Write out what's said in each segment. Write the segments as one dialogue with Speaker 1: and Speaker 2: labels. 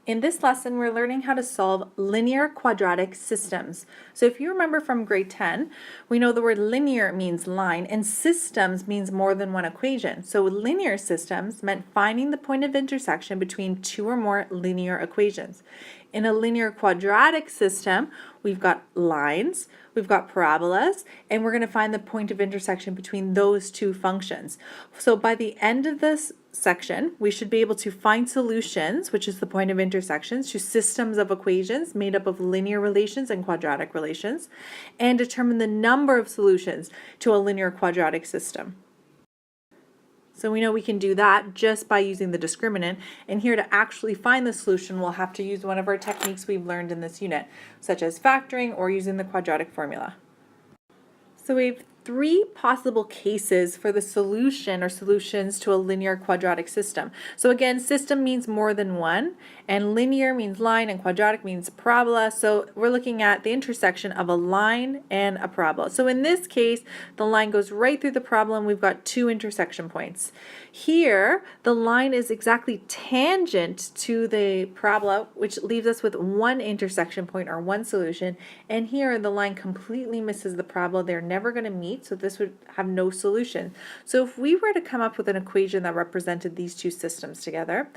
Speaker 1: In this lesson, we're learning how to solve linear quadratic systems. So if you remember from grade 10, we know the word linear means line and systems means more than one equation. So linear systems meant finding the point of intersection between two or more linear equations. In a linear quadratic system, we've got lines, we've got parabolas, and we're going to find the point of intersection between those two functions. So by the end of this section, we should be able to find solutions, which is the point of intersections, to systems of equations made up of linear relations and quadratic relations, and determine the number of solutions to a linear quadratic system. So we know we can do that just by using the discriminant, and here to actually find the solution we'll have to use one of our techniques we've learned in this unit, such as factoring or using the quadratic formula. So we have three possible cases for the solution or solutions to a linear quadratic system. So again, system means more than one, and linear means line, and quadratic means parabola. So we're looking at the intersection of a line and a parabola. So in this case, the line goes right through the parabola and we've got two intersection points. Here, the line is exactly tangent to the parabola, which leaves us with one intersection point or one solution. And here, the line completely misses the parabola. They're never going to meet, so this would have no solution. So if we were to come up with an equation that represented these two systems together,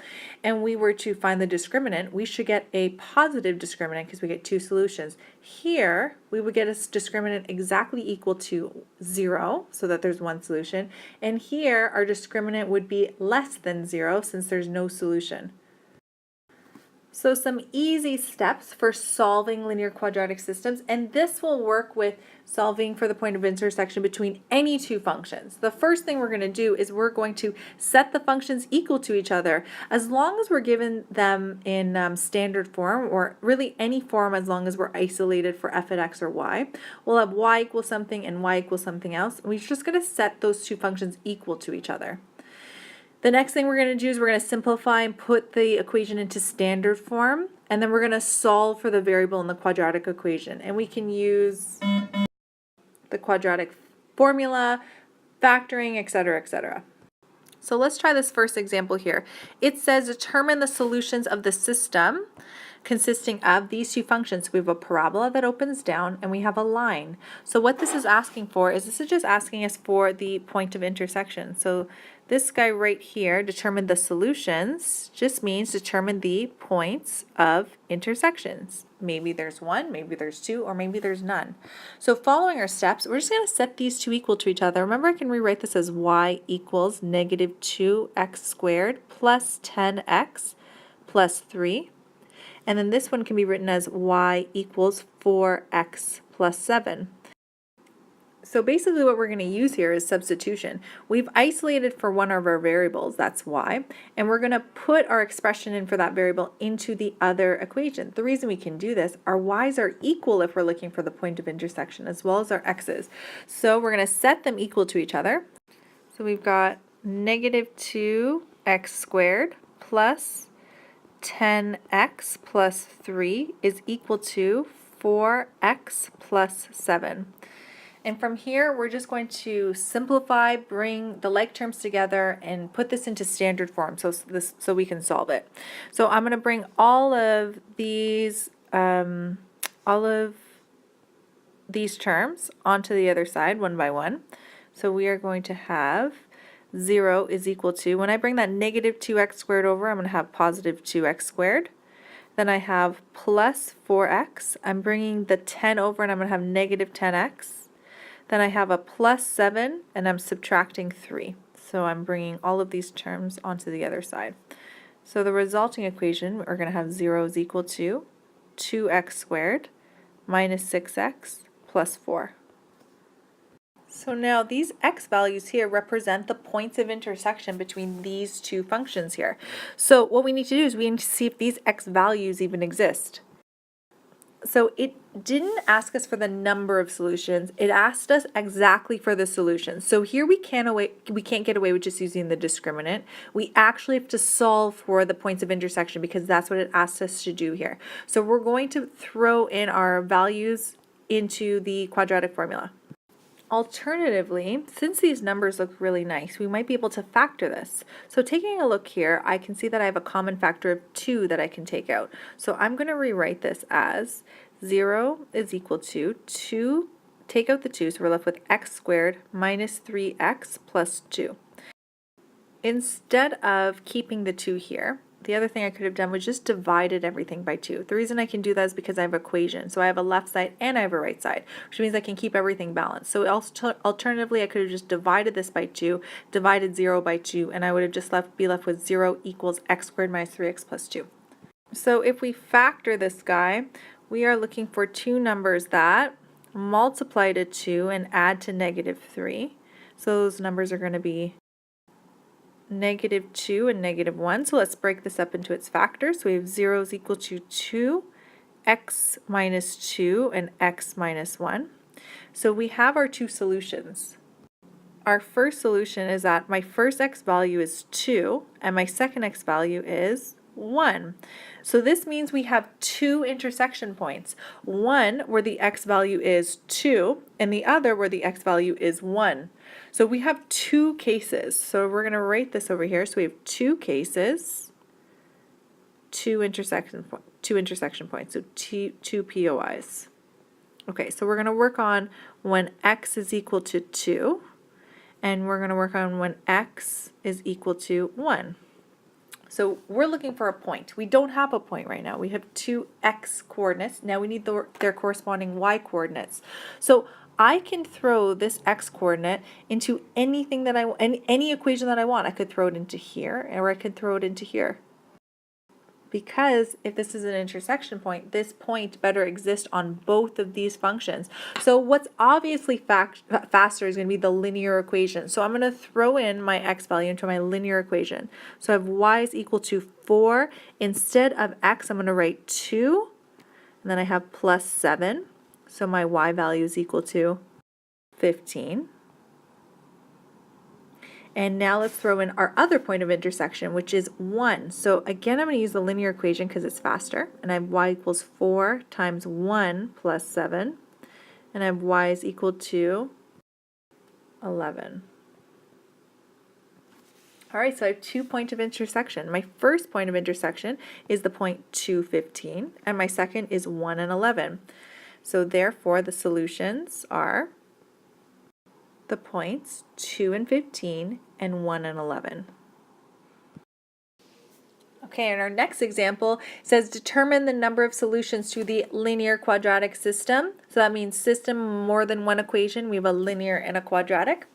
Speaker 1: and we were to find the discriminant, we should get a positive discriminant because we get two solutions. Here, we would get a discriminant exactly equal to 0, so that there's one solution. And here, our discriminant would be less than 0 since there's no solution. So some easy steps for solving linear quadratic systems, and this will work with solving for the point of intersection between any two functions. The first thing we're going to do is we're going to set the functions equal to each other as long as we're given them in standard form, or really any form as long as we're isolated for f at x or y. We'll have y equals something and y equals something else. We're just going to set those two functions equal to each other. The next thing we're going to do is we're going to simplify and put the equation into standard form, and then we're going to solve for the variable in the quadratic equation. And we can use the quadratic formula, factoring, etc., etc. So let's try this first example here. It says determine the solutions of the system consisting of these two functions. We have a parabola that opens down and we have a line. So what this is asking for is this is just asking us for the point of intersection. So this guy right here, determine the solutions, just means determine the points of intersections. Maybe there's one, maybe there's two, or maybe there's none. So following our steps, we're just going to set these two equal to each other. Remember, I can rewrite this as y equals negative 2x squared plus 10x plus 3. And then this one can be written as y equals 4x plus 7. So basically what we're going to use here is substitution. We've isolated for one of our variables, that's y, and we're going to put our expression in for that variable into the other equation. The reason we can do this, our y's are equal if we're looking for the point of intersection, as well as our x's. So we're going to set them equal to each other. So we've got negative 2x squared plus 10x plus 3 is equal to 4x plus 7. And from here, we're just going to simplify, bring the like terms together, and put this into standard form so we can solve it. So I'm going to bring all of these terms onto the other side one by one. So we are going to have 0 is equal to, when I bring that negative 2x squared over, I'm going to have positive 2x squared. Then I have plus 4x. I'm bringing the 10 over and I'm going to have negative 10x. Then I have a plus 7 and I'm subtracting 3. So I'm bringing all of these terms onto the other side. So the resulting equation, we're going to have 0 is equal to 2x squared minus 6x plus 4. So now these x values here represent the points of intersection between these two functions here. So what we need to do is we need to see if these x values even exist. So it didn't ask us for the number of solutions, it asked us exactly for the solution. So here we can't get away with just using the discriminant. We actually have to solve for the points of intersection because that's what it asked us to do here. So we're going to throw in our values into the quadratic formula. Alternatively, since these numbers look really nice, we might be able to factor this. So taking a look here, I can see that I have a common factor of 2 that I can take out. So I'm going to rewrite this as 0 is equal to 2, take out the 2, so we're left with x squared minus 3x plus 2. Instead of keeping the 2 here, the other thing I could have done was just divided everything by 2. The reason I can do that is because I have equation. So I have a left side and I have a right side, which means I can keep everything balanced. So alternatively, I could have just divided this by 2, divided 0 by 2, and I would have just be left with 0 equals x squared minus 3x plus 2. So if we factor this guy, we are looking for two numbers that multiply to 2 and add to negative 3. So those numbers are going to be negative 2 and negative 1. So let's break this up into its factors. So we have 0 is equal to 2, x minus 2, and x minus 1. So we have our two solutions. Our first solution is that my first x value is 2 and my second x value is 1. So this means we have two intersection points. One where the x value is 2 and the other where the x value is 1. So we have two cases. So we're going to write this over here. So we have two cases, two intersection points, so two POIs. Okay, so we're going to work on when x is equal to 2, and we're going to work on when x is equal to 1. So we're looking for a point. We don't have a point right now. We have two x coordinates. Now we need their corresponding y coordinates. So I can throw this x coordinate into anything that any equation that I want. I could throw it into here, or I could throw it into here. Because if this is an intersection point, this point better exist on both of these functions. So what's obviously faster is going to be the linear equation. So I'm going to throw in my x value into my linear equation. So I have y is equal to 4. Instead of x, I'm going to write 2. And then I have plus 7. So my y value is equal to 15. And now let's throw in our other point of intersection, which is 1. So again, I'm going to use the linear equation because it's faster. And I have y equals 4 times 1 plus 7. And I have y is equal to 11. All right, so I have 2 points of intersection. My first point of intersection is the point 2, 15. And my second is 1 and 11. So therefore, the solutions are the points 2 and 15 and 1 and 11. Okay, and our next example says determine the number of solutions to the linear quadratic system. So that means system more than one equation. We have a linear and a quadratic.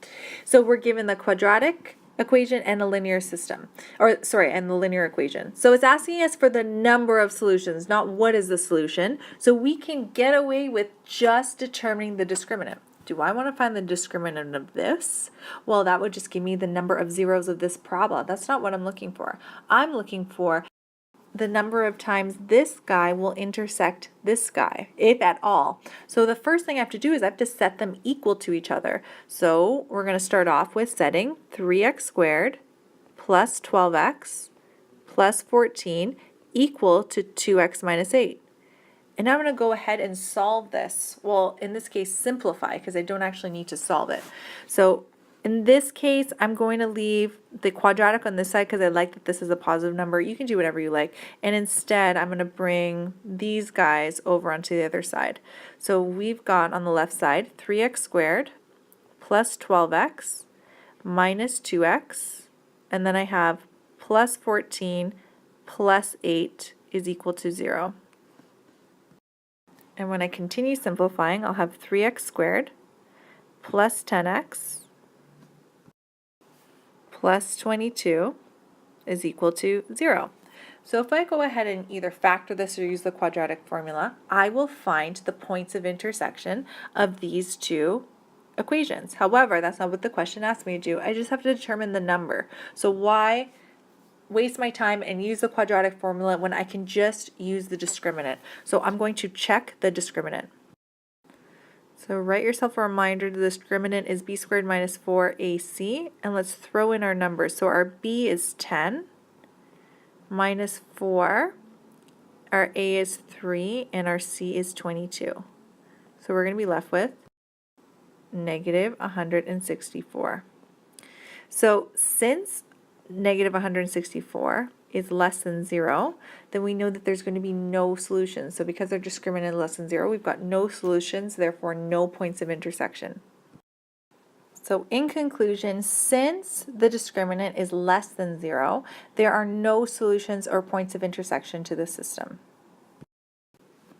Speaker 1: So we're given the quadratic equation and a linear system, and the linear equation. So it's asking us for the number of solutions, not what is the solution. So we can get away with just determining the discriminant. Do I want to find the discriminant of this? Well, that would just give me the number of zeros of this parabola. That's not what I'm looking for. I'm looking for the number of times this guy will intersect this guy, if at all. So the first thing I have to do is I have to set them equal to each other. So we're going to start off with setting 3x squared plus 12x plus 14 equal to 2x minus 8. And now I'm going to go ahead and solve this. Well, in this case, simplify, because I don't actually need to solve it. So in this case, I'm going to leave the quadratic on this side because I like that this is a positive number. You can do whatever you like. And instead, I'm going to bring these guys over onto the other side. So we've got on the left side 3x squared plus 12x minus 2x. And then I have plus 14 plus 8 is equal to 0. And when I continue simplifying, I'll have 3x squared plus 10x plus 22 is equal to 0. So if I go ahead and either factor this or use the quadratic formula, I will find the points of intersection of these two equations. However, that's not what the question asked me to do. I just have to determine the number. So why waste my time and use the quadratic formula when I can just use the discriminant? So I'm going to check the discriminant. So write yourself a reminder, the discriminant is b squared minus 4ac, and let's throw in our numbers. So our b is 10 minus 4, our a is 3, and our c is 22. So we're going to be left with negative 164. So since negative 164 is less than 0, then we know that there's going to be no solutions. So because our discriminant is less than 0, we've got no solutions, therefore no points of intersection. So in conclusion, since the discriminant is less than 0, there are no solutions or points of intersection to the system.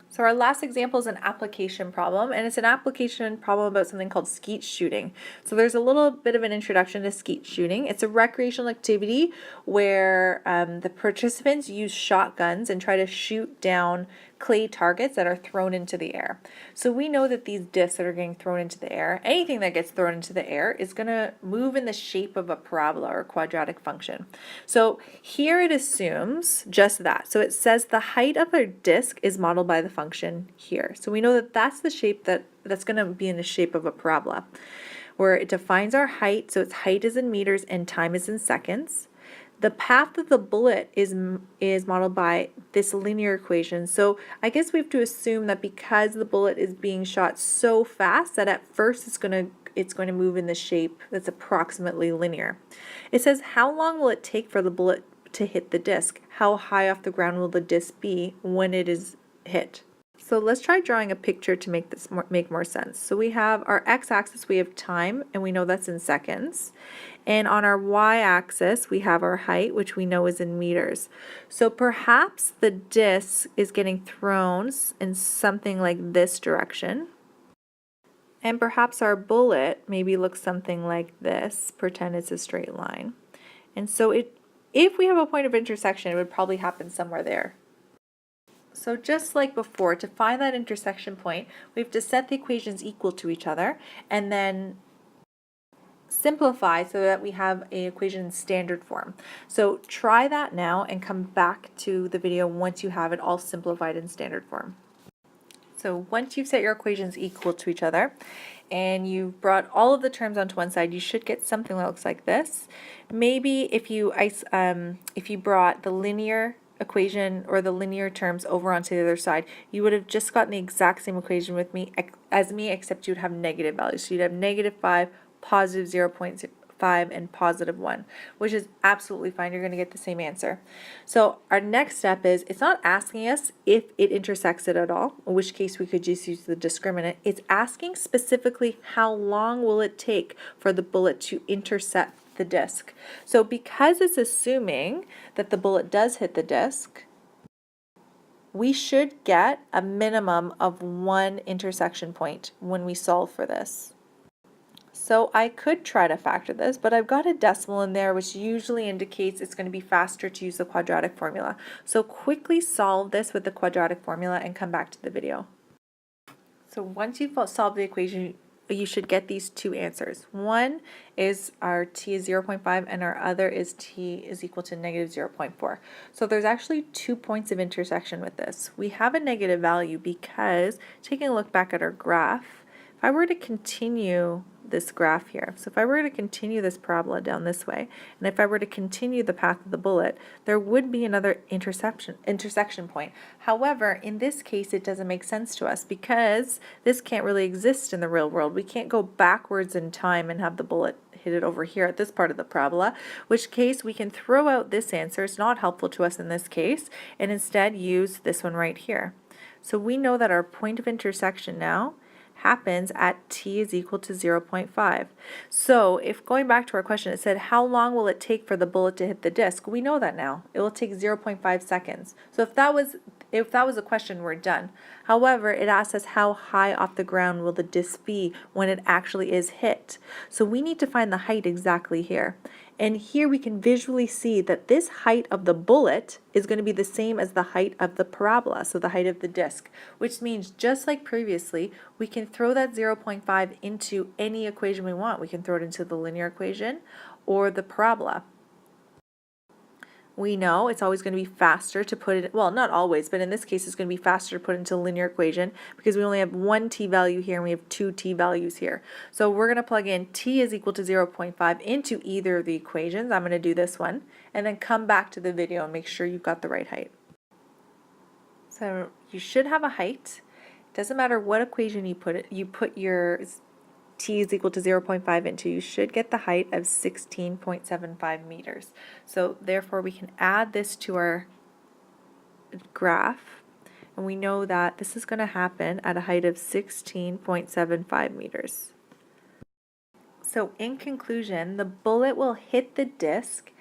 Speaker 1: So our last example is an application problem, and it's an application problem about something called skeet shooting. So there's a little bit of an introduction to skeet shooting. It's a recreational activity where the participants use shotguns and try to shoot down clay targets that are thrown into the air. So we know that these discs that are getting thrown into the air, anything that gets thrown into the air is going to move in the shape of a parabola or quadratic function. So here it assumes just that. So it says the height of a disc is modeled by the function here. So we know that that's the shape that's going to be in the shape of a parabola, where it defines our height. So its height is in meters and time is in seconds. The path of the bullet is modeled by this linear equation. So I guess we have to assume that because the bullet is being shot so fast that at first it's going to move in the shape that's approximately linear. It says how long will it take for the bullet to hit the disc? How high off the ground will the disc be when it is hit? So let's try drawing a picture to make this make more sense. So we have our x-axis, we have time, and we know that's in seconds. And on our y-axis, we have our height, which we know is in meters. So perhaps the disc is getting thrown in something like this direction. And perhaps our bullet maybe looks something like this. Pretend it's a straight line. And so if we have a point of intersection, it would probably happen somewhere there. So just like before, to find that intersection point, we have to set the equations equal to each other and then simplify so that we have an equation in standard form. So try that now and come back to the video once you have it all simplified in standard form. So once you've set your equations equal to each other and you've brought all of the terms onto one side, you should get something that looks like this. Maybe if you brought the linear equation or the linear terms over onto the other side, you would have just gotten the exact same equation with me as me, except you'd have negative values. So you'd have negative 5, positive 0.5, and positive 1, which is absolutely fine. You're going to get the same answer. So our next step is, it's not asking us if it intersects it at all, in which case we could just use the discriminant. It's asking specifically how long will it take for the bullet to intercept the disc. So because it's assuming that the bullet does hit the disc, we should get a minimum of 1 intersection point when we solve for this. So I could try to factor this, but I've got a decimal in there, which usually indicates it's going to be faster to use the quadratic formula. So quickly solve this with the quadratic formula and come back to the video. So once you've solved the equation, you should get these two answers. One is our t is 0.5 and our other is t is equal to negative 0.4. So there's actually 2 points of intersection with this. We have a negative value because, taking a look back at our graph, if I were to continue this graph here, so if I were to continue this parabola down this way, and if I were to continue the path of the bullet, there would be another intersection point. However, in this case, it doesn't make sense to us because this can't really exist in the real world. We can't go backwards in time and have the bullet hit it over here at this part of the parabola, which case we can throw out this answer. It's not helpful to us in this case, and instead use this one right here. So we know that our point of intersection now happens at t is equal to 0.5. So if going back to our question, it said how long will it take for the bullet to hit the disc? We know that now. It will take 0.5 seconds. So if that was a question, we're done. However, it asks us how high off the ground will the disc be when it actually is hit. So we need to find the height exactly here. And here we can visually see that this height of the bullet is going to be the same as the height of the parabola, so the height of the disc, which means just like previously, we can throw that 0.5 into any equation we want. We can throw it into the linear equation or the parabola. We know it's always going to be faster to put it, well, not always, but in this case it's going to be faster to put it into a linear equation because we only have one t value here and we have two t values here. So we're going to plug in t is equal to 0.5 into either of the equations. I'm going to do this one and then come back to the video and make sure you've got the right height. So you should have a height. Doesn't matter what equation you put your t is equal to 0.5 into, you should get the height of 16.75 meters. So therefore we can add this to our graph, and we know that this is going to happen at a height of 16.75 meters. So in conclusion, the bullet will hit the disc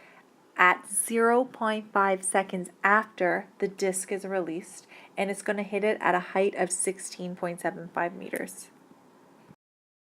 Speaker 1: at 0.5 seconds after the disc is released, and it's going to hit it at a height of 16.75 meters.